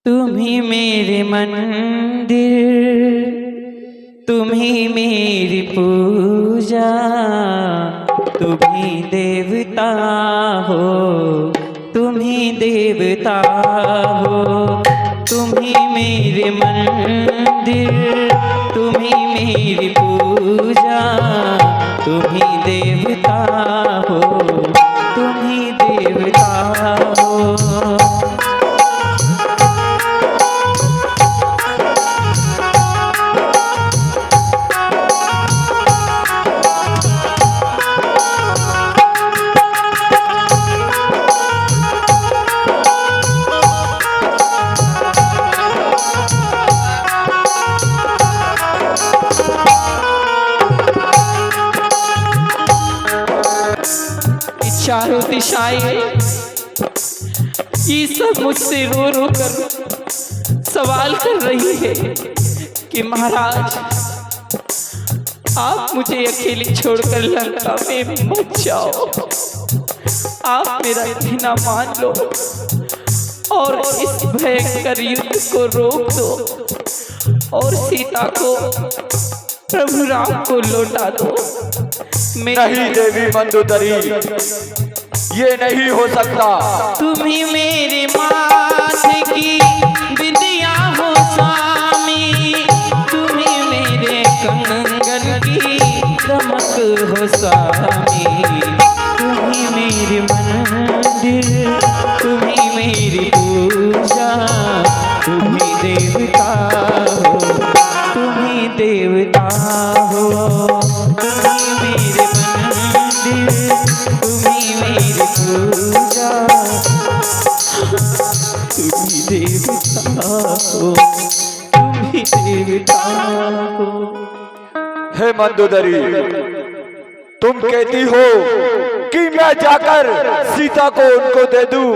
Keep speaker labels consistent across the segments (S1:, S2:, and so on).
S1: तुम ही मेरे मंदिर, तुम ही मेरी पूजा, तुम ही देवता हो, तुम ही देवता हो। तुम ही मेरे मंदिर, तुम ही मेरी पूजा, तुम ही देवता हो, तुम ही देवता हो। चारों दिशाएं ये सब मुझसे रो रो कर सवाल कर रही है कि महाराज आप मुझे अकेले छोड़कर लंका में मत जाओ, आप मेरा कहना मान लो और इस भयंकर युद्ध को रोक दो और सीता को प्रभु राम को लौटा दो।
S2: नहीं देवी मंदोदरी, ये नहीं हो सकता।
S1: तुम ही मेरे माथे की बिंदिया हो स्वामी, तुम ही मेरे कंगन की दमक हो स्वामी। तुम ही मेरे मंदिर, तुम ही मेरी पूजा, तुम ही देवता हो, तुम ही देवता हो। तुम ही मेरे मंदिर, तुम ही मेरी पूजा, तुम ही देवता हो, तुम ही देवता हो।
S2: हे मंदोदरी, तुम कहती हो कि मैं जाकर सीता को उनको दे दूं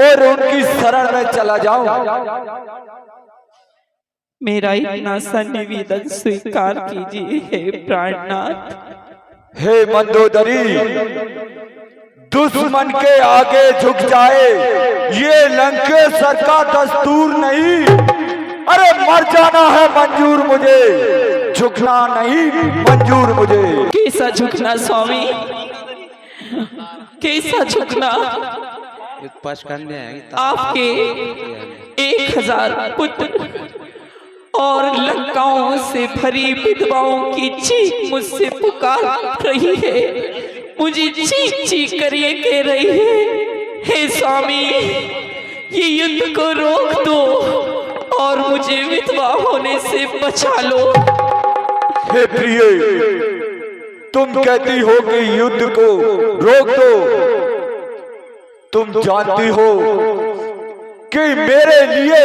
S2: और उनकी शरण में चला जाऊं।
S1: मेरा इतना सा निवेदन स्वीकार कीजिए हे प्राणनाथ।
S2: हे मंदोदरी, दुश्मन के आगे झुक जाए ये लंकेश्वर का दस्तूर नहीं। अरे मर जाना है मंजूर मुझे, झुकना नहीं मंजूर मुझे।
S1: कैसा झुकना स्वामी, कैसा झुकना? आपके 1000 पुत्र और लंकाओं से भरी विधवाओं की चीख मुझसे पुकार रही है, मुझे चीख चीख कर ये कह रही है हे स्वामी ये युद्ध को रोक दो और मुझे विधवा होने से बचा लो।
S2: हे प्रिय, तुम कहती हो कि युद्ध को रोक दो। तुम जानती हो कि मेरे लिए,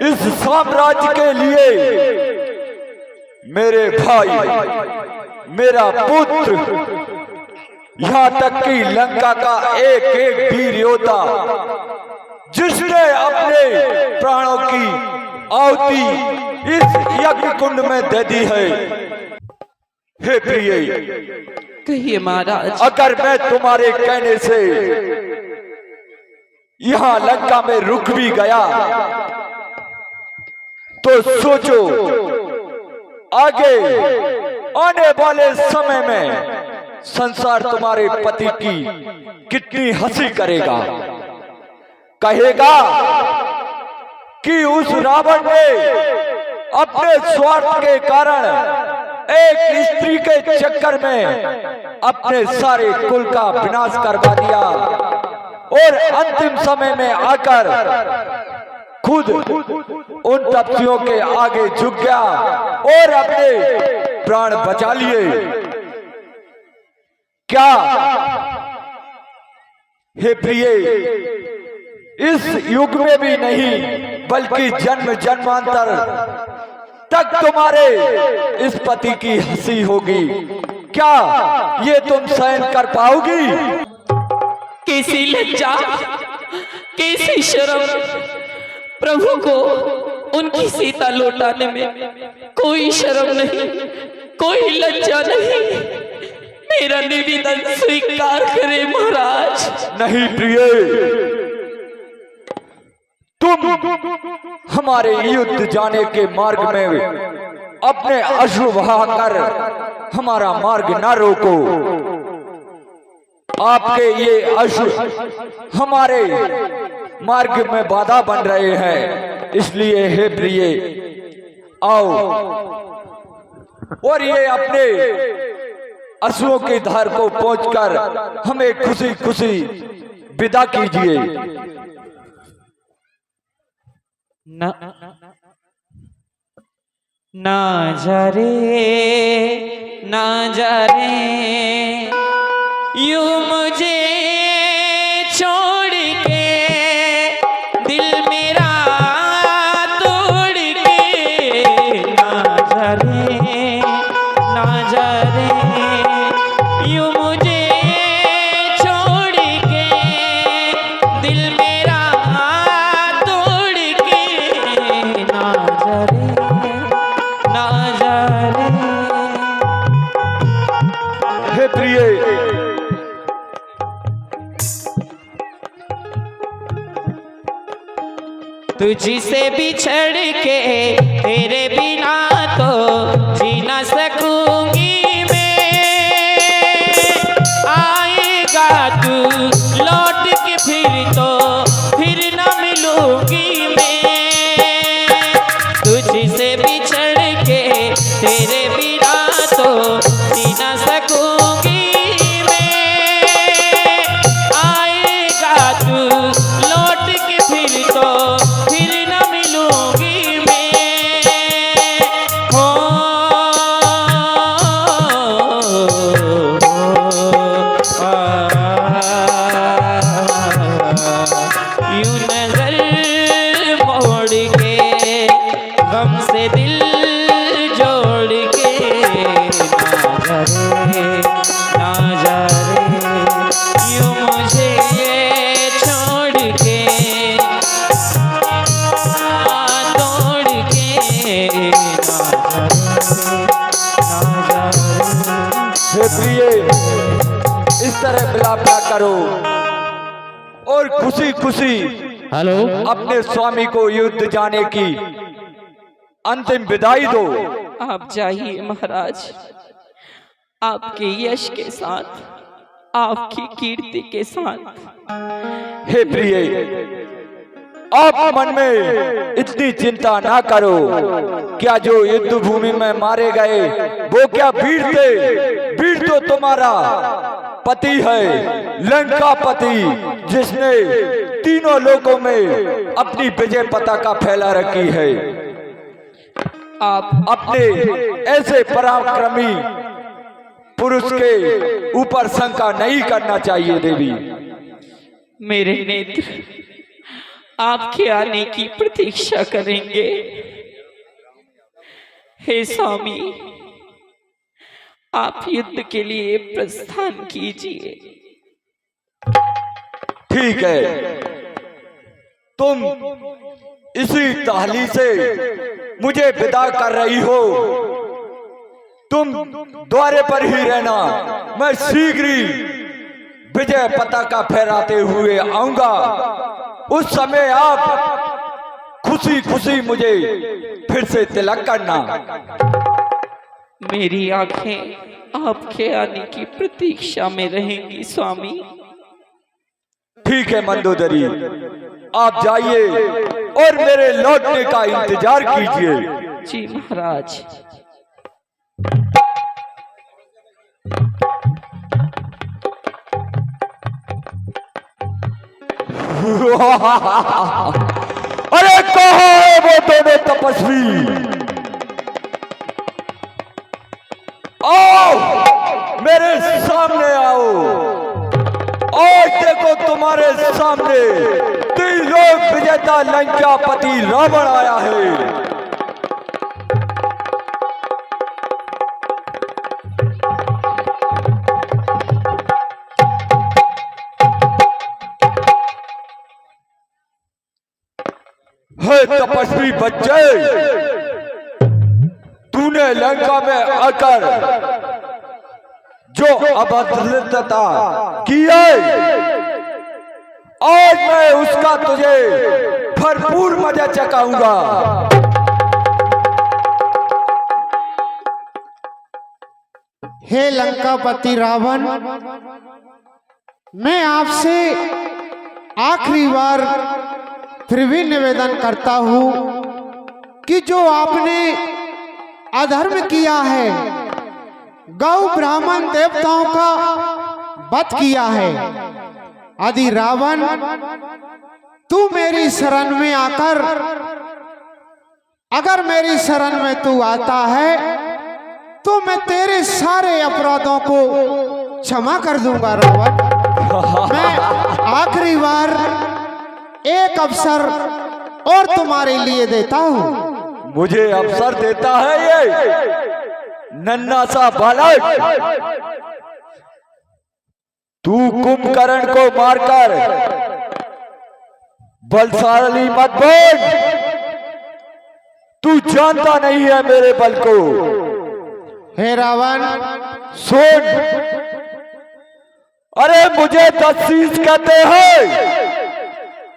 S2: इस साम्राज्य के लिए, मेरे भाई, मेरा पुत्र, यहाँ तक कि लंका का एक एक वीर योद्धा जिसने अपने प्राणों की आहुति इस यज्ञ कुंड में दे दी है। हे प्रिय,
S1: कहिए महाराज।
S2: अगर मैं तुम्हारे कहने से यहाँ लंका में रुक भी गया तो सोचो आगे आने वाले समय में संसार तुम्हारे पति की कितनी हंसी करेगा। कहेगा कि उस रावण ने अपने स्वार्थ के कारण एक स्त्री के चक्कर में अपने सारे कुल का विनाश करवा दिया और अंतिम समय में आकर खुद उन तपस्वियों के आगे झुक गया और अपने प्राण बचा लिए। क्या हे प्रिय, इस युग में भी नहीं बल्कि जन्म जन्मांतर तक तुम्हारे इस पति की हंसी होगी। क्या ये तुम सहन कर पाओगी?
S1: कैसी लज्जा, कैसी शर्म, प्रभु को उनकी सीता लौटाने में कोई शर्म नहीं, कोई लज्जा नहीं। मेरा निवेदन स्वीकार करें महाराज।
S2: नहीं प्रिय, तुम हमारे युद्ध जाने के मार्ग में अपने अश्रु बहाकर हमारा मार्ग न रोको। आपके ये अश्रु हमारे मार्ग में बाधा बन रहे हैं, इसलिए हे प्रिय आओ और ये अपने अश्रुओं की धार को पहुंचकर हमें खुशी खुशी विदा कीजिए।
S1: ना जा रे यूं मुझे छोड़ के, दिल मेरा तोड़ के। ना जा रे यूं मुझे छोड़ के, दिल मेरा तोड़ के। ना जा रे
S2: हे प्रिय
S1: तुझसे बिछड़ के तेरे बिना तो जी न सकूंगी मैं। आएगा तू लौट के फिर न मिलूंगी मैं। तुझसे बिछड़ के तेरे बिना तो जी न सकूंगी मैं। आएगा तू लौट के फिर न मिलूंगी मैं। हो यूं नजर मोड़ के, गम से दिल जोड़ के। ना जा रे यूं मुझे छोड़ के, तोड़ के।
S2: हे प्रिय इस तरह विलाप ना करो और खुशी खुशी
S1: हेलो
S2: अपने स्वामी को युद्ध जाने की अंतिम विदाई दो।
S1: आप जाइए महाराज, आपके यश के साथ, आपकी कीर्ति के साथ।
S2: हे प्रिय आप मन में इतनी चिंता ना करो। क्या जो युद्ध भूमि में मारे गए वो क्या वीर थे? वीर तो तुम्हारा पति है, लंकापति, जिसने तीनों लोकों में अपनी विजय पताका फैला रखी है।
S1: आप
S2: अपने ऐसे पराक्रमी पुरुष के ऊपर शंका नहीं करना चाहिए देवी।
S1: मेरे नेत्र आपके आने की प्रतीक्षा करेंगे। हे स्वामी, आप युद्ध के लिए प्रस्थान कीजिए।
S2: ठीक है, तुम इसी ताहली से मुझे विदा कर रही हो। तुम द्वारे पर ही रहना, मैं शीघ्र ही विजय पताका फहराते हुए आऊंगा। उस समय आप खुशी खुशी मुझे फिर से तिलक करना।
S1: मेरी आंखें आपके आने की प्रतीक्षा में रहेंगी स्वामी।
S2: ठीक है मंदोदरी, आप जाइए और मेरे लौटने का इंतजार कीजिए।
S1: जी महाराज।
S2: अरे कहाँ है वो दोनों तपस्वी? आओ मेरे सामने आओ। और देखो तुम्हारे सामने त्रिलोक विजेता लंकापति रावण आया है। हे तपस्वी बच्चे, तूने लंका में आकर जो अभद्रता की है, आज मैं उसका तुझे भरपूर मजा चखाऊंगा।
S3: हे लंकापति रावण, मैं आपसे आखिरी बार फिर भी निवेदन करता हूं कि जो आपने अधर्म किया है, गौ ब्राह्मण देवताओं का वध किया है, आदि रावण तू मेरी शरण में आकर, अगर मेरी शरण में तू आता है तो मैं तेरे सारे अपराधों को क्षमा कर दूंगा रावण। मैं आखिरी बार एक अवसर और तुम्हारे लिए देता हूं।
S2: मुझे अवसर देता है ये नन्हा सा बालक? तू कुंभकर्ण को मारकर बलशाली मत बन। तू जानता नहीं है मेरे बल को।
S3: हे रावण
S2: सुन, अरे मुझे 10 शीश कहते हैं,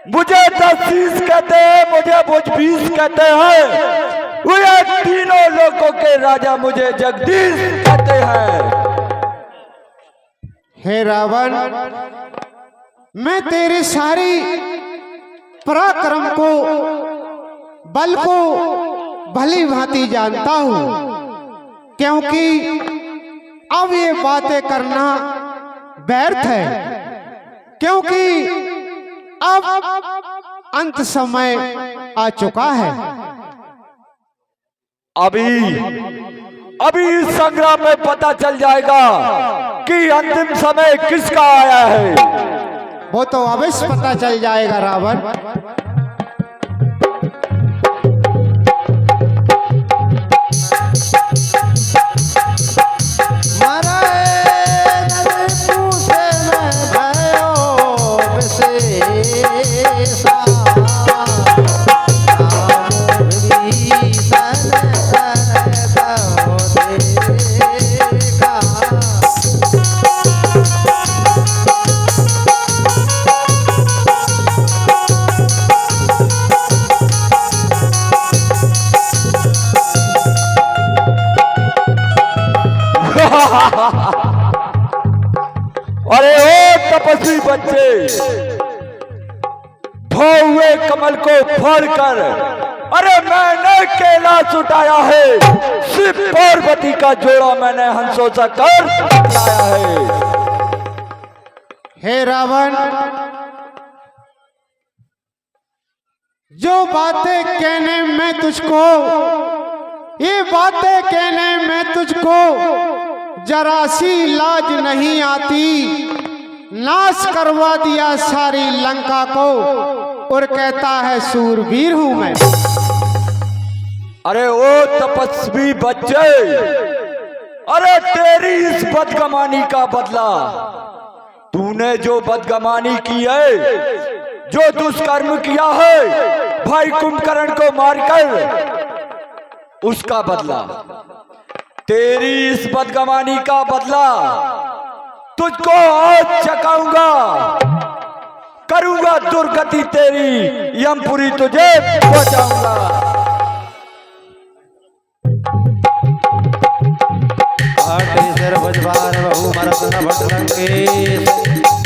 S2: मुझे 10 शीश कहते हैं, मुझे भुजबीस कहते हैं, वे तीनों लोगों के राजा मुझे जगदीश कहते हैं।
S3: हे रावण, मैं तेरे सारी पराक्रम को, बल को भली भांति जानता हूं, क्योंकि अब ये बातें करना व्यर्थ है, क्योंकि अब अंत समय आ चुका है।
S2: अभी इस संग्राम में पता चल जाएगा कि अंतिम समय किसका आया है।
S3: वो तो अवश्य पता चल जाएगा रावण।
S2: अरे ओ तपस्वी बच्चे, भौवे कमल को फोड़कर, अरे मैंने कैलाश उठाया है, सिर्फ पार्वती का जोड़ा मैंने हंसों से कर लाया है।
S3: हे रावण, जो बातें कहने में तुझको, ये बातें कहने में तुझको जरा सी लाज नहीं आती, नाश करवा दिया सारी लंका को और कहता है सूरवीर हूं मैं।
S2: अरे ओ तपस्वी बच्चे, अरे तेरी इस बदगमानी का बदला, तूने जो बदगमानी की है, जो दुष्कर्म किया है भाई कुंभकर्ण को मारकर, उसका बदला, तेरी इस बदगमानी का बदला तुझको आज चखाऊंगा। करूंगा दुर्गति तेरी, यमपुरी तुझे पहुंचाऊंगा।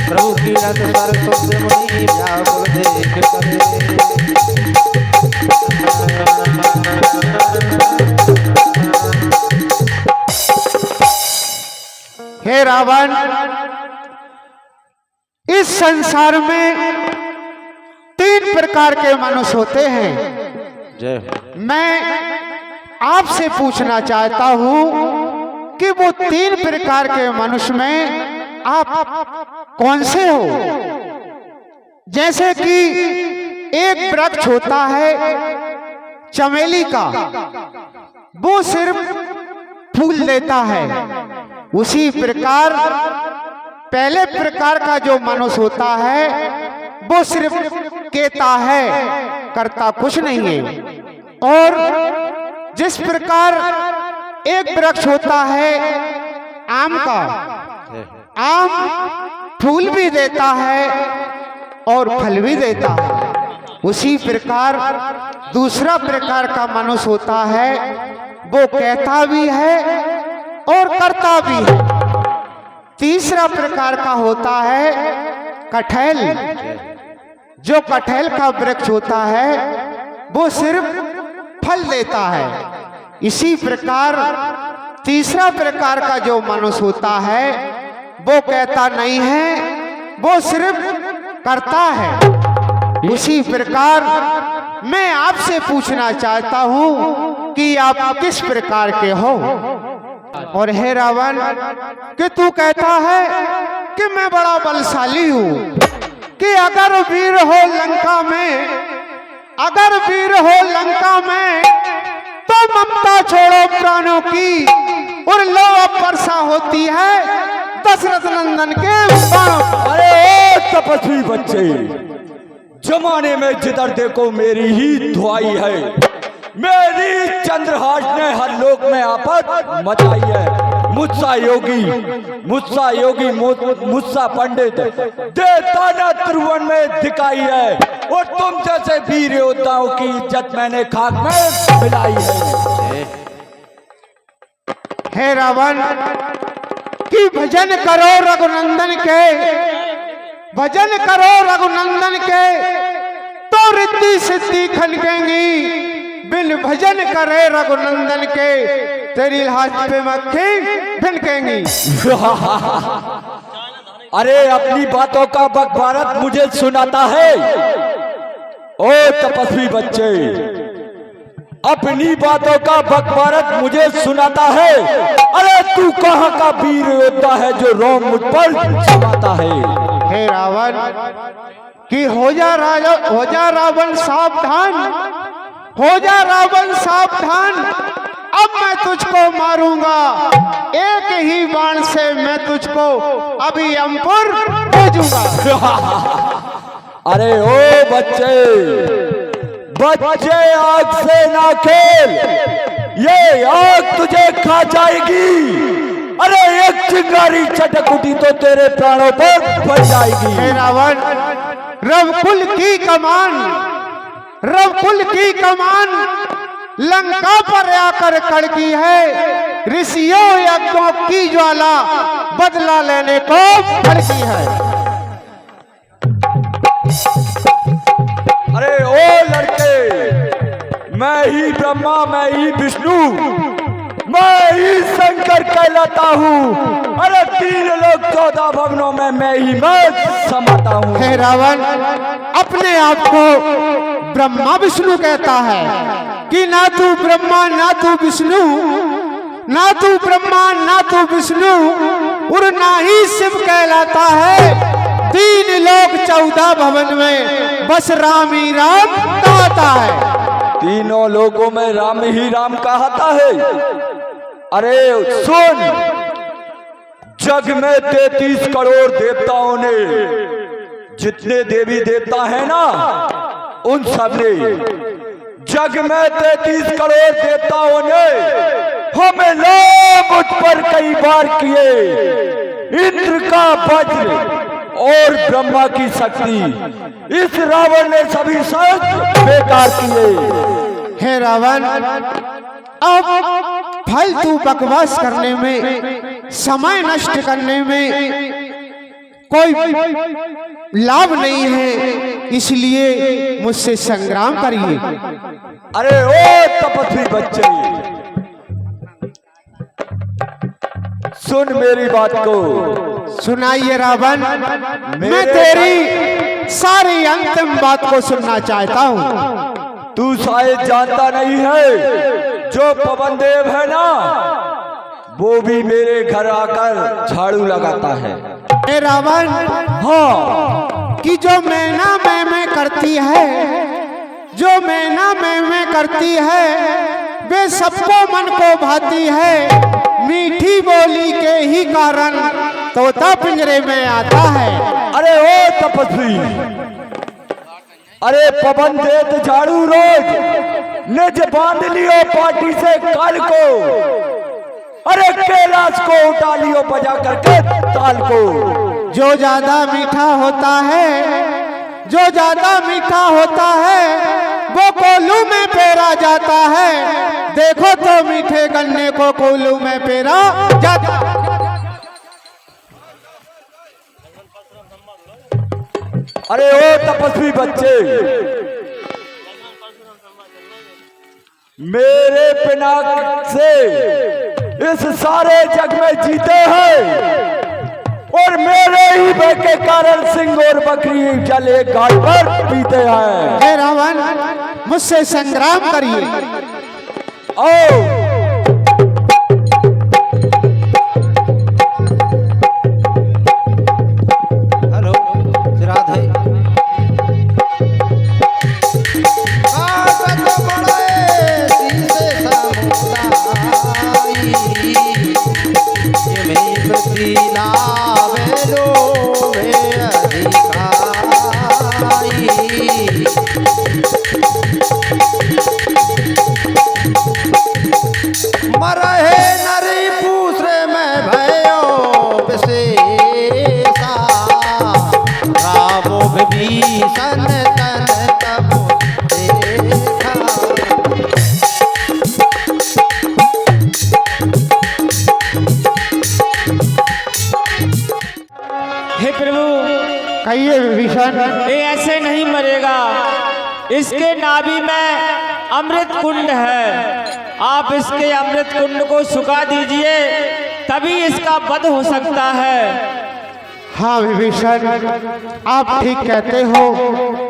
S3: प्रभु की हे रावण, इस संसार में 3 प्रकार के मनुष्य होते हैं। मैं आपसे पूछना चाहता हूं कि वो 3 प्रकार के मनुष्य में आप कौन से हो? जैसे कि एक वृक्ष होता है चमेली का, वो सिर्फ फूल देता है, उसी प्रकार पहले प्रकार का जो मनुष्य होता है वो सिर्फ कहता है, करता कुछ नहीं है। और जिस प्रकार एक वृक्ष होता है आम का, आम फूल भी देता है और फल भी देता है, उसी प्रकार दूसरा प्रकार का मनुष्य होता है, वो कहता भी है और करता भी है। तीसरा प्रकार का होता है कटहल। जो कटहल का वृक्ष होता है वो सिर्फ फल देता है। इसी प्रकार तीसरा प्रकार का जो मनुष्य होता है वो कहता नहीं है, वो सिर्फ करता है। उसी प्रकार मैं आपसे पूछना चाहता हूं कि आप किस प्रकार के हो। और हे रावण, कि तू कहता है कि मैं बड़ा बलशाली हूं, कि अगर वीर हो लंका में, अगर वीर हो लंका में, तो ममता छोड़ो प्राणों की और लो अब वर्षा होती है दशरथ नंदन के बाणों।
S2: अरे तपस्वी बच्चे, जमाने में जिधर देखो मेरी ही धुआई है। मेरी चंद्रहास ने हर लोक में आफत मचाई है। मुझसा योगी मुझसा पंडित देता न त्रिभुवन में दिखाई है। और तुम जैसे वीर योद्धाओं की इज्जत मैंने खाक में मिलाई है।
S3: हे रावण, कि भजन करो रघुनंदन के, भजन करो रघुनंदन के, तो रिद्धि सिद्धि खनकेंगी। बिन भजन करे रघुनंदन के, तेरी लाश पे मक्खी भिनकेंगी।
S2: अरे अपनी बातों का बकवारत मुझे सुनाता है। ओ तपस्वी बच्चे, अपनी बातों का बकवारत मुझे सुनाता है। अरे तू कहाँ का वीर योद्धा है जो रोम मुझ पर जमाता है।
S3: हे रावण, कि हो जा रावण सावधान, हो जा रावण सावधान। अब मैं तुझको मारूंगा, एक ही बाण से मैं तुझको अभी अंकुर भेजूंगा।
S2: अरे ओ बच्चे आग से ना खेल, ये आग तुझे खा जाएगी। अरे एक चिंगारी चटक उठी तो तेरे प्राणों पर पड़ जाएगी।
S3: हे रावण, रवकुल की कमान, रवकुल की कमान लंका पर आकर खड़की है। ऋषियों यज्ञों की ज्वाला बदला लेने को खड़की है।
S2: अरे ओ लड़के, मैं ही ब्रह्मा, मैं ही विष्णु, मैं ही शंकर कहलाता हूँ। अरे 3 लोक 14 भवनों में मैं ही मैं समाता हूँ।
S3: हे रावण, अपने आप को ब्रह्मा विष्णु कहता है कि ना तू ब्रह्मा ना तू विष्णु, ना तू ब्रह्मा ना तू विष्णु, और ना ही शिव कहलाता है। 3 लोक 14 भवन में बस राम ही राम कहता है।
S2: 3 लोगों में राम ही राम कहता है। अरे सुन, जग में 33 करोड़ देवताओं ने, जितने देवी देवता हैं ना, उन सब ने, जग में 33 करोड़ देवताओं ने हमले मुझ पर कई बार किए। इंद्र का वज्र और ब्रह्मा की शक्ति, इस रावण ने सभी सब बेकार किए।
S3: हे रावण, अब फालतू बकवास करने में, समय नष्ट करने में कोई लाभ नहीं है, इसलिए मुझसे संग्राम करिए।
S2: अरे ओ तपस्वी बच्चे, सुन मेरी बात को।
S3: सुनाइए रावण, मैं तेरी सारी अंतिम बात को सुनना चाहता हूँ।
S2: तू शायद जानता नहीं है, जो पवन देव है ना, वो भी मेरे घर आकर झाड़ू लगाता है।
S3: हे रावण,
S2: हाँ,
S3: कि जो मैना मैं करती है, जो मैना मैं करती है, वे सबको मन को भाती है। मीठी बोली के ही कारण तोता पिंजरे में आता है।
S2: अरे ओ तपस्वी, अरे पवन देव झाड़ू रोज निज बांध लियो पार्टी से काल को। अरे कैलाश को उठा लियो बजा करके ताल को।
S3: जो ज्यादा मीठा होता है, जो ज्यादा मीठा होता है वो कोल्हू में पेरा जाता है। देखो तो मीठे गन्ने को कोल्हू में पेरा जाता है।
S2: अरे ओ तपस्वी बच्चे, मेरे पिनाक से इस सारे जग में जीते हैं और मेरे ही भय के कारण सिंह और बकरी जल एक घाट पर पीते हैं।
S3: हे रावण, मुझसे संग्राम करिए।
S2: आओ।
S4: हेलो, राधे। मरहे नरी पूसरे में भयो विशेषा, रावो विभीषण तन तब देखा।
S1: हे प्रभु,
S3: कहिए विभीषण।
S1: ये ऐसे नहीं मरेगा, इसके नाभि में अमृत कुंड है। आप इसके अमृत कुंड को सुखा दीजिए, तभी इसका वध हो सकता है।
S3: हाँ विभीषण, आप ठीक कहते हो,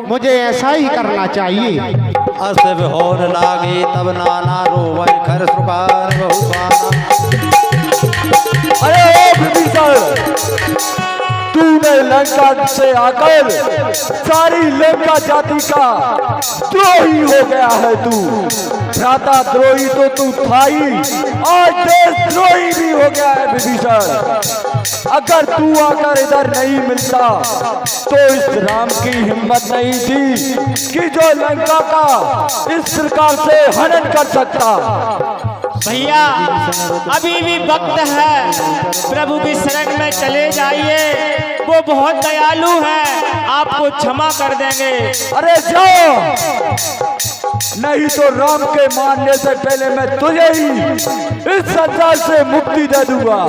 S3: मुझे ऐसा ही करना चाहिए।
S4: अस होन लागे तब नाना रोवै खर सुकार बहुपाना।
S2: अरे ओ विभीषण, तूने लंका से आकर सारी लंका जाति का द्रोही हो गया है। तू भ्राता द्रोही तो तू था ही, आज देश द्रोही भी हो गया है विभीषण। अगर तू आकर इधर नहीं मिलता तो इस राम की हिम्मत नहीं थी कि जो लंका का इस प्रकार से हनन कर सकता।
S1: भैया, अभी भी वक्त है, प्रभु की शरण में चले जाइए, वो बहुत दयालु है, आपको क्षमा कर देंगे।
S2: अरे जाओ, नहीं तो राम के मानने से पहले मैं तुझे ही इस संसार से मुक्ति दे दूंगा।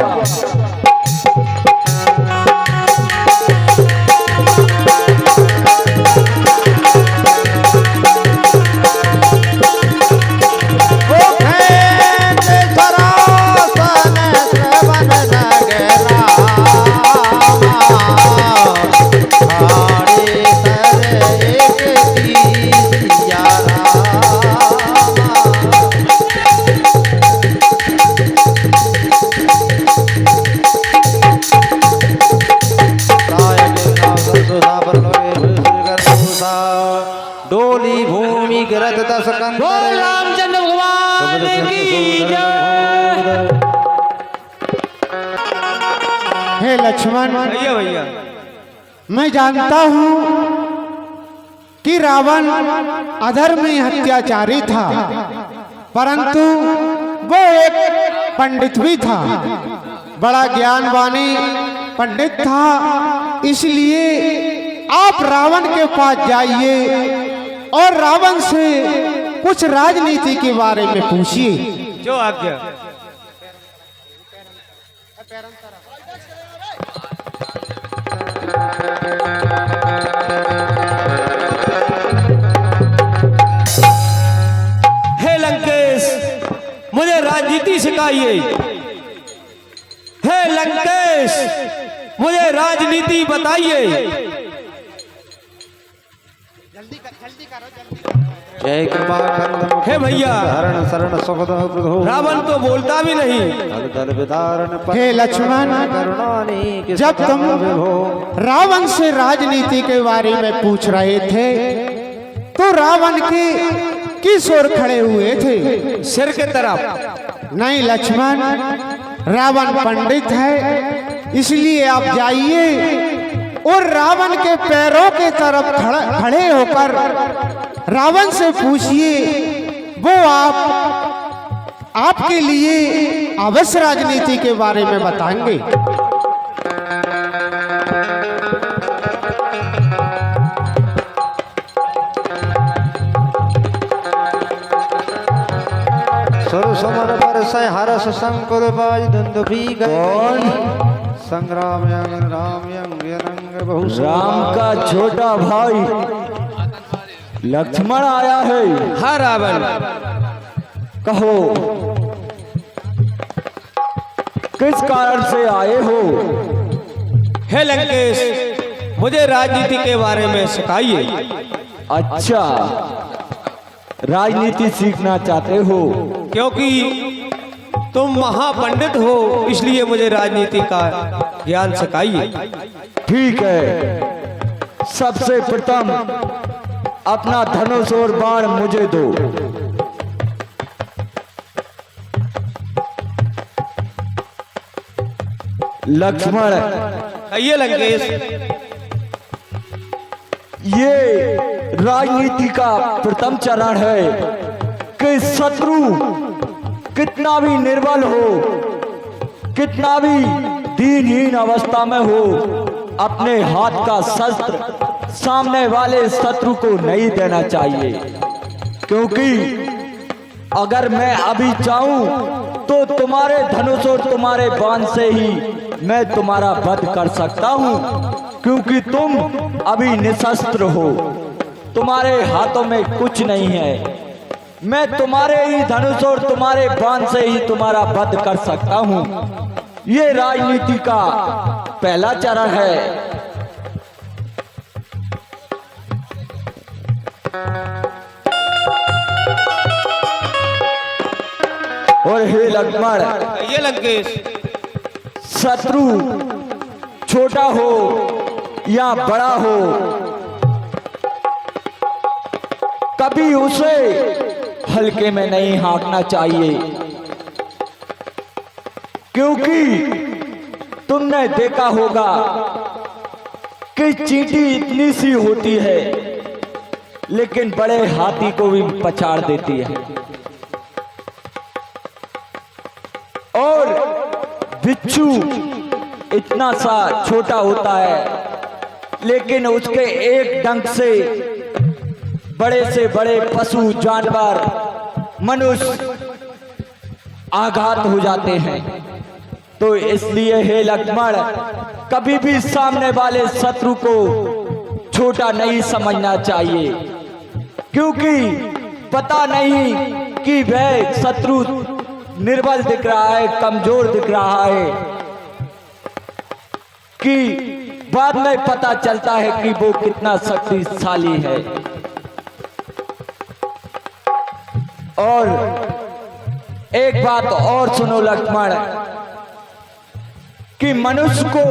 S4: डोली भूमि गिरत दस
S1: बोल रामचंद्र भगवान की जय।
S3: हे लक्ष्मण,
S4: भैया
S3: मैं जानता हूँ कि रावण अधर्मी हत्याचारी था, परंतु वो एक पंडित भी था, बड़ा ज्ञानवानी पंडित था। इसलिए आप रावण के पास जाइए और रावण से कुछ राजनीति के बारे में पूछिए।
S4: जो आज्ञा।
S1: हे लंकेश, मुझे राजनीति सिखाइए। हे लंकेश, मुझे राजनीति बताइए।
S4: जय कृपा कंद
S1: हे भैया,
S4: हरण शरण सुखद प्रभु।
S1: रावण तो बोलता भी नहीं।
S4: दल दल विदारण
S3: हे लक्ष्मण,
S4: करुणानी
S3: जब तुम रावण से राजनीति के बारे में पूछ रहे थे तो रावण के किस ओर खड़े हुए थे?
S1: सिर के तरफ।
S3: नहीं लक्ष्मण, रावण पंडित है, इसलिए आप जाइए और रावण के पैरों के तरफ खड़े होकर रावण से पूछिए, वो आपके लिए अवश्य राजनीति के बारे में बताएंगे।
S4: सुर सुमर पर सय हरस संकुल बाज दुंदुभी गई संग्राम यंग राम यंग यंग बहु
S2: राम का छोटा भाई लक्ष्मण आया है।
S1: हाँ रावण,
S2: कहो किस कारण से आए हो?
S1: हे लंकेश, मुझे राजनीति के बारे में सिखाइए।
S2: अच्छा, राजनीति सीखना चाहते हो?
S1: क्योंकि तुम महापंडित हो, इसलिए मुझे राजनीति का ज्ञान सिखाइए।
S2: ठीक है, सबसे प्रथम अपना धनुष और बाण मुझे दो। लक्ष्मण,
S1: कहिए लंकेश।
S2: ये राजनीति का प्रथम चरण है कि शत्रु कितना भी निर्बल हो, कितना भी दीनहीन अवस्था में हो, अपने हाथ का शस्त्र सामने वाले शत्रु को नहीं देना चाहिए। क्योंकि अगर मैं अभी चाहूं तो तुम्हारे धनुष और तुम्हारे बाण से ही मैं तुम्हारा वध कर सकता हूं, क्योंकि तुम अभी निशस्त्र हो, तुम्हारे हाथों में कुछ नहीं है। मैं तुम्हारे ही धनुष और तुम्हारे बाण से ही तुम्हारा वध कर सकता हूं। ये राजनीति का पहला चरण है। और हे लक्ष्मण,
S1: ये लंकेश,
S2: शत्रु छोटा हो या बड़ा हो, कभी उसे हल्के में नहीं हाँकना चाहिए। क्योंकि तुमने देखा होगा कि चींटी इतनी सी होती है लेकिन बड़े हाथी को भी पछाड़ देती है, और बिच्छू इतना सा छोटा होता है लेकिन उसके एक डंक से बड़े पशु जानवर मनुष्य आघात हो जाते हैं। तो इसलिए हे लक्ष्मण, कभी भी सामने वाले शत्रु को छोटा नहीं समझना चाहिए, क्योंकि पता नहीं कि वह शत्रु निर्बल दिख रहा है, कमजोर दिख रहा है, कि बाद में पता चलता है कि वो कितना शक्तिशाली है। और एक बात और सुनो लक्ष्मण, कि मनुष्य को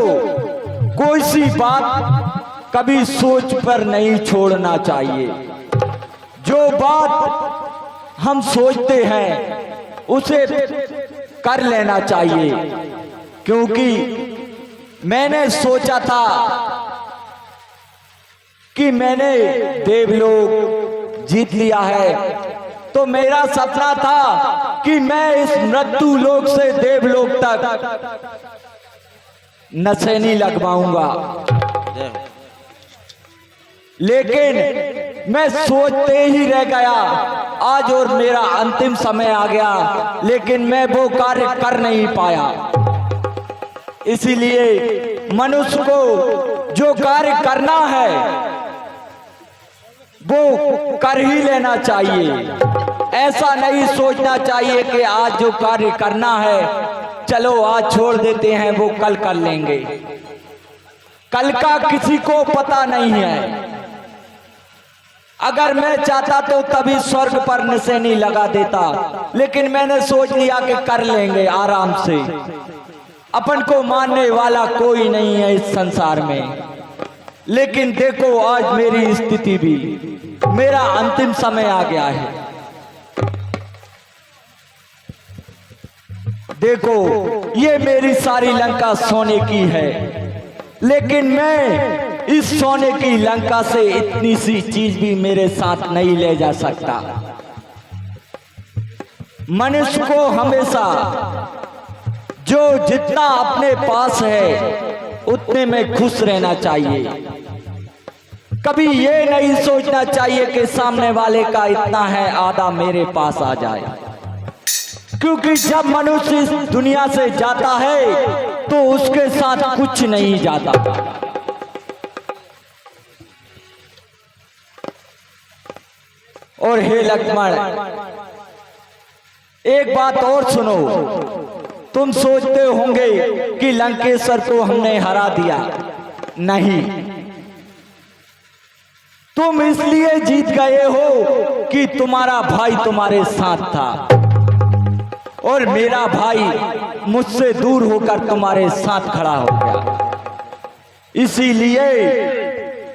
S2: कोई सी बात कभी सोच पर नहीं छोड़ना चाहिए। जो बात हम सोचते हैं उसे कर लेना चाहिए। क्योंकि मैंने सोचा था कि मैंने देवलोक जीत लिया है, तो मेरा सपना था कि मैं इस मृत्यु लोक से देवलोक तक नशेनी लगवाऊंगा। लेकिन मैं सोचते ही रह गया आज, और मेरा अंतिम समय आ गया, लेकिन मैं वो कार्य कर नहीं पाया। इसीलिए मनुष्य को जो कार्य करना है वो कर ही लेना चाहिए। ऐसा नहीं सोचना चाहिए कि आज जो कार्य करना है चलो आज छोड़ देते हैं, वो कल कर लेंगे। कल का किसी को पता नहीं है। अगर मैं चाहता तो तभी स्वर्ग पर निशानी लगा देता, लेकिन मैंने सोच लिया कि कर लेंगे आराम से। अपन को मानने वाला कोई नहीं है इस संसार में। लेकिन देखो आज मेरी स्थिति भी, मेरा अंतिम समय आ गया है। देखो ये मेरी सारी लंका सोने की है, लेकिन मैं इस सोने की लंका से इतनी सी चीज भी मेरे साथ नहीं ले जा सकता। मनुष्य को हमेशा जो जितना अपने पास है उतने में खुश रहना चाहिए। कभी ये नहीं सोचना चाहिए कि सामने वाले का इतना है आधा मेरे पास आ जाए। क्योंकि जब मनुष्य इस दुनिया से जाता है तो उसके साथ कुछ नहीं जाता। और हे लक्ष्मण, एक बात और सुनो। तुम सोचते होंगे कि लंकेश्वर को हमने हरा दिया। नहीं, तुम इसलिए जीत गए हो कि तुम्हारा भाई तुम्हारे साथ था और मेरा भाई मुझसे दूर होकर तुम्हारे साथ खड़ा हो गया। इसीलिए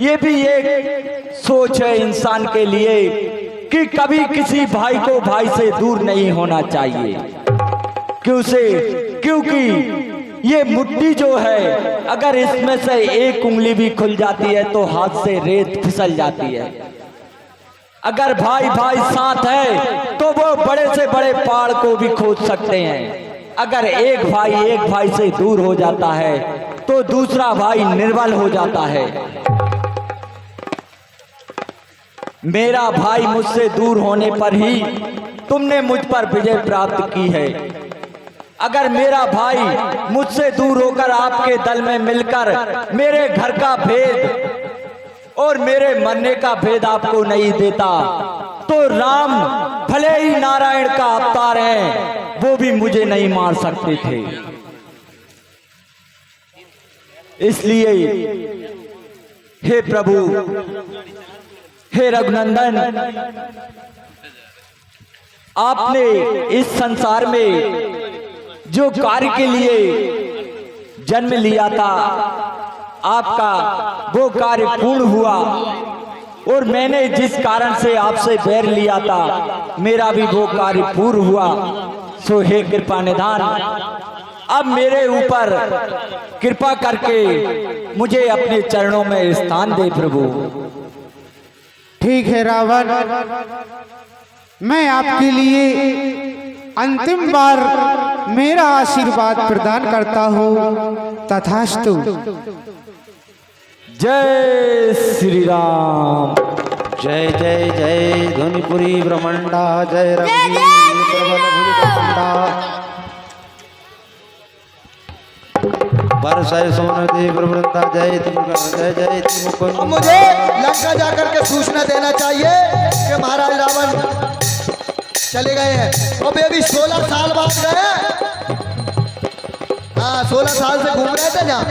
S2: ये भी एक सोच है इंसान के लिए कि कभी किसी भाई को भाई से दूर नहीं होना चाहिए। क्योंकि ये मुट्ठी जो है, अगर इसमें से एक उंगली भी खुल जाती है तो हाथ से रेत फिसल जाती है। अगर भाई भाई साथ है तो वो बड़े से बड़े पहाड़ को भी खोद सकते हैं। अगर एक भाई से दूर हो जाता है तो दूसरा भाई निर्बल हो जाता है। मेरा भाई मुझसे दूर होने पर ही तुमने मुझ पर विजय प्राप्त की है। अगर मेरा भाई मुझसे दूर होकर आपके दल में मिलकर मेरे घर का भेद और मेरे मरने का भेद आपको नहीं देता तो राम भले ही नारायण का अवतार हैं, वो भी मुझे नहीं मार सकते थे। इसलिए हे प्रभु, हे रघुनंदन, आपने इस संसार में जो कार्य के लिए जन्म लिया था, आपका वो कार्य पूर्ण हुआ। और मैंने जिस कारण से आपसे बैर लिया था, मेरा भी वो कार्य पूर्ण हुआ। सो हे कृपा निधान, अब मेरे ऊपर कृपा करके मुझे अपने चरणों में स्थान दे प्रभु।
S3: ठीक है रावण, मैं आपके लिए अंतिम बार मेरा आशीर्वाद प्रदान करता हूँ। तथास्तु।
S2: जय श्री राम।
S4: जय जय जय धुनिपुरी ब्रह्मंडा, जय रघुवीर प्रबल भुजगंडा, बरसाए सोनदेव वृंदा, जय जय जय मुकुंद।
S5: मुझे लंका जाकर के सूचना देना चाहिए कि महाराज रावण चले गए हैं। और अभी 16 साल बाद गए। हाँ, 16 साल से घूम रहे थे जहाँ।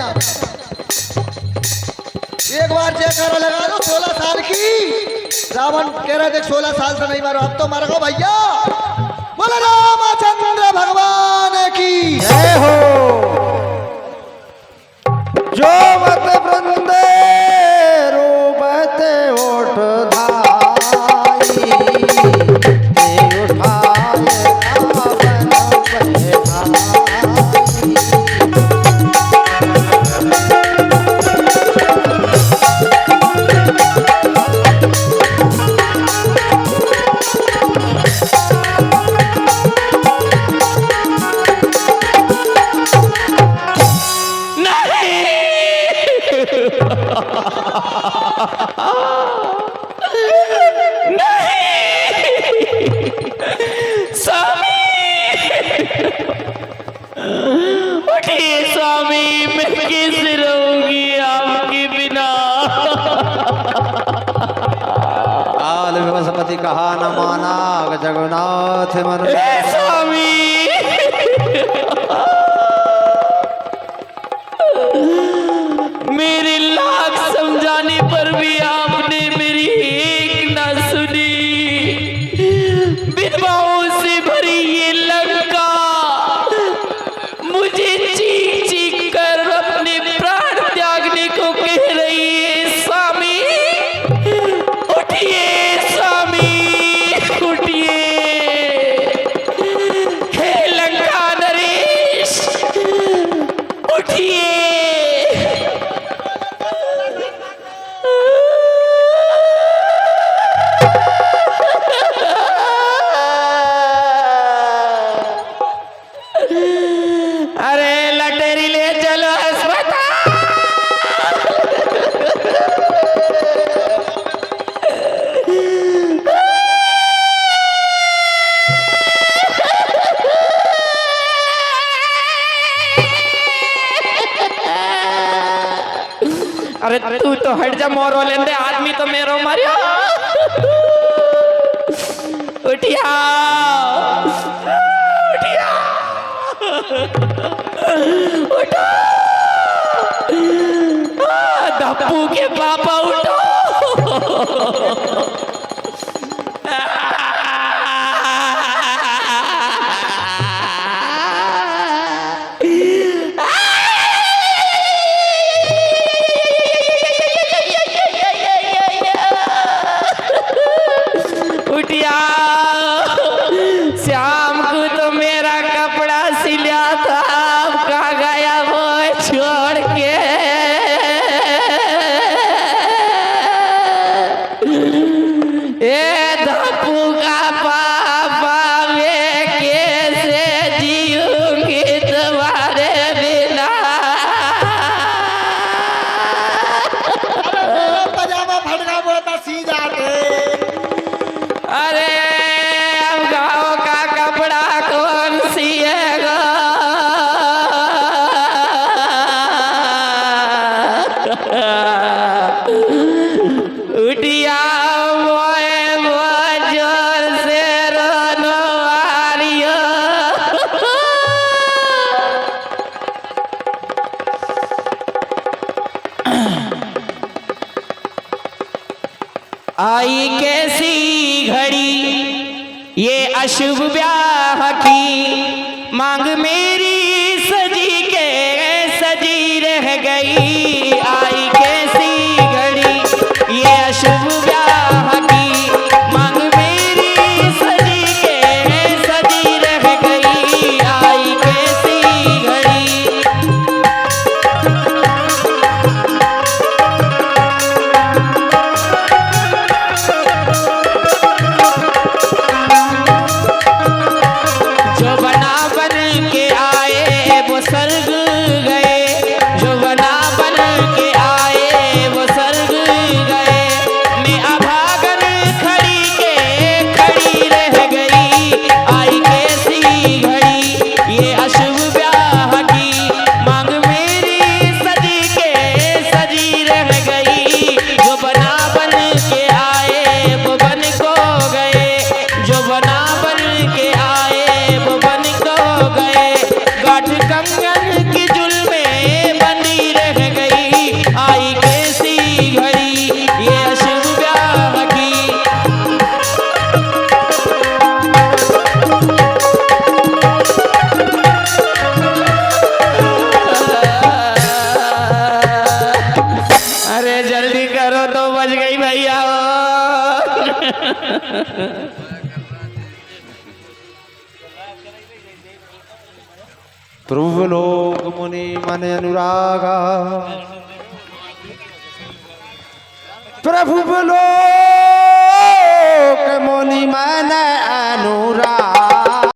S5: एक बार जयकारा लगा दो 16 साल की। रावण कह रहे थे 16 साल से नहीं मारो, अब तो मर गो भैया। बोलो रामचंद्र भगवान की
S4: जय हो। जो मत वृंदे रोबत ओठ धाई, ते उठाए रावण बैठाई।
S1: स्वामी, मैं कैसे रहूंगी आपके बिना।
S4: काल विवस्पति कहा न माना, जगन्नाथ मन
S1: स्वामी, मेरे लाख समझाने पर भी आपने मेरी एक ना सुनी। विधवाओं से भरी ये लंका मुझे चीख चीख कर अपने प्राण त्यागने को कह रही है। स्वामी उठिए, स्वामी उठिए। हे लंका नरेश उठिए। अरे तू तो हट जा मोरो लेंदे, आदमी तो मेरो मारियो। उठिया उठिया उठो, धप्पू के पापा उठो। उठिया, शाम को तो मेरा कपड़ा सिला था, अब कहाँ गया वो छोड़ के। ए धप्पू का पापा, मैं कैसे जीऊंगी तुम्हारे बिना।
S5: पजामा फटका बोलता सी जाते।
S1: अरे अब गाँव का कपड़ा कौन सिएगा। उठिया मोए बहुत जोर से रोनो आ रही हो। आई कैसी घड़ी ये अशुभ ब्याह की, मांग मेरी सजी के सजी रह गई। आई कैसी घड़ी ये अशुभ ब्याह की, मांग मेरी सजी के सजी रह गई। आई कैसी घड़ी। जो बना बन के आए वो स्वर्ग गए, जो बना बन के आए वो स्वर्ग गए। मैं अभागन खड़ी के खड़ी रह गई। आई कैसी घड़ी ये अशुभ ब्याह की, मांग मेरी सजी के सजी रह गई। जो बना बन के आए वो बन को गए, जो बना बन के आए वो बन को गए। गांठ कंगन की जुल्में बंधी रह गई। आई कैसी घड़ी ये अशुभ ब्याह की। अरे जल्दी करो तो बच गई भैया।
S4: प्रभु लोक मुनि मन अनुरागा, प्रभु लोक मुनि मन अनुरागा।